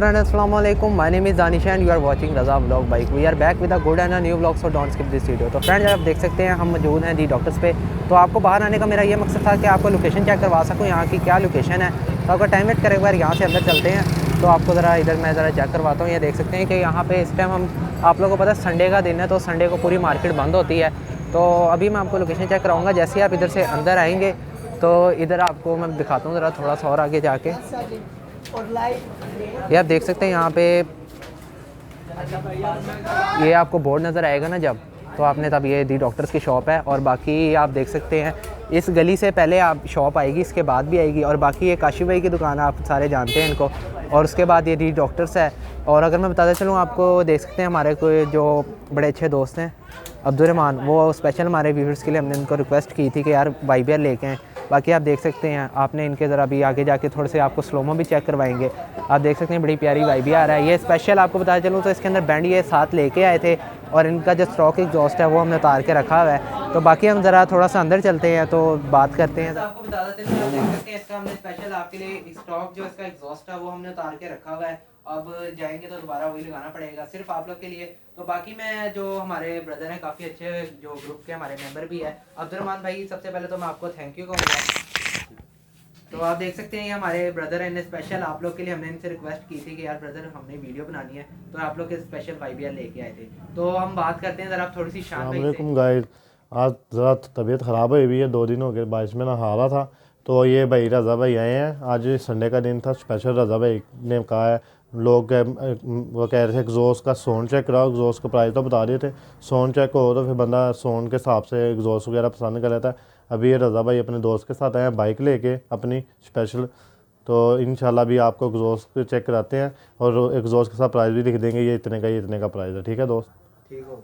friends, assalamu alaikum. My name is Danish and you are watching Raza vlog bike. We are back with a good and a new vlog, so don't skip this video. तो friends आप देख सकते हैं हम मौजूद हैं दी doctors पे। तो आपको बाहर आने का मेरा ये मकसद था कि आपको लोकेशन चेक करवा सकूँ, यहाँ की क्या लोकेशन है। तो आपका टाइम वेट करें, बार यहाँ से अंदर चलते हैं। तो आपको ज़रा इधर मैं ज़रा चेक करवाता हूँ। ये देख सकते हैं कि यहाँ पे इस टाइम हम आप लोगों को पता है संडे का दिन है, तो संडे को पूरी मार्केट बंद होती है। तो अभी मैं आपको लोकेशन चेक कराऊँगा। जैसे ही आप इधर से अंदर आएँगे तो इधर आपको मैं दिखाता हूँ ज़रा थोड़ा सा और आगे जाके। ये आप देख सकते हैं यहाँ पे ये आपको बोर्ड नज़र आएगा ना जब, तो आपने तब ये दी डॉक्टर्स की शॉप है। और बाकी आप देख सकते हैं इस गली से पहले आप शॉप आएगी, इसके बाद भी आएगी। और बाकी ये काशिफ भाई की दुकान आप सारे जानते हैं इनको। और उसके बाद ये दी डॉक्टर्स है। और अगर मैं बताता चलूँ आपको, देख सकते हैं हमारे कोई जो बड़े अच्छे दोस्त हैं अब्दुलरहमान, वो स्पेशल हमारे व्यूअर्स के लिए हमने इनको रिक्वेस्ट की थी कि यार YBR लेके आएँ। बाकी आप देख सकते हैं आपने इनके ज़रा भी आगे जाके थोड़े से आपको स्लोमो भी चेक करवाएंगे। आप देख सकते हैं बड़ी प्यारी YBR है। ये स्पेशल आपको बताया चलूँ तो इसके अंदर बैंड ये साथ लेके आए थे और इनका जो स्टॉक एग्जॉस्ट है वो हमने उतार के रखा हुआ है। तो बाकी हम ज़रा थोड़ा सा अंदर चलते हैं तो बात करते हैं। आपको बता देते हैं, आप देख सकते हैं इसका हमने स्पेशल आपके लिए स्टॉक जो इसका एग्जॉस्ट है वो हमने उतार के रखा हुआ है। अब जाएंगे तो दोबारा वही लगाना पड़ेगा सिर्फ आप लोग के लिए। तो बाकी मैं जो हमारे ब्रदर हैं काफ़ी अच्छे जो ग्रुप के हमारे मेंबर भी है अब्दुलरहमान भाई, सबसे पहले तो मैं आपको थैंक यू कहूँगा। तो आप देख सकते हैं ये हमारे ब्रदर हैं, स्पेशल आप लोग के लिए हमने इनसे रिक्वेस्ट की थी कि यार ब्रदर हमने वीडियो बनानी है, तो आप लोग के स्पेशल YBR लेके आए थे। तो हम बात करते हैं ज़रा आप थोड़ी सी शान भाई से। गाइड, आज ज़रा तबीयत ख़राब हुई हुई है, 2 दिन हो गए बारिश में नहा रहा था। तो ये भाई रज़ा भाई आए हैं, आज संडे का दिन था। स्पेशल रज़ा भाई ने कहा है, लोग वो कह रहे थे एग्जॉस्ट का साउंड चेक कराओ। एग्जॉस्ट का प्राइस तो बता दिए थे, साउंड चेक हो तो फिर बंदा साउंड के हिसाब से एग्जॉस्ट वगैरह पसंद कर लेता है। अभी ये रज़ा भाई अपने दोस्त के साथ आए हैं बाइक लेके अपनी स्पेशल। तो इंशाल्लाह भी आपको एग्जॉस्ट चेक कराते हैं और एग्जॉस्ट के साथ प्राइस भी लिख देंगे, ये इतने का प्राइस है। ठीक है दोस्त, ठीक हो।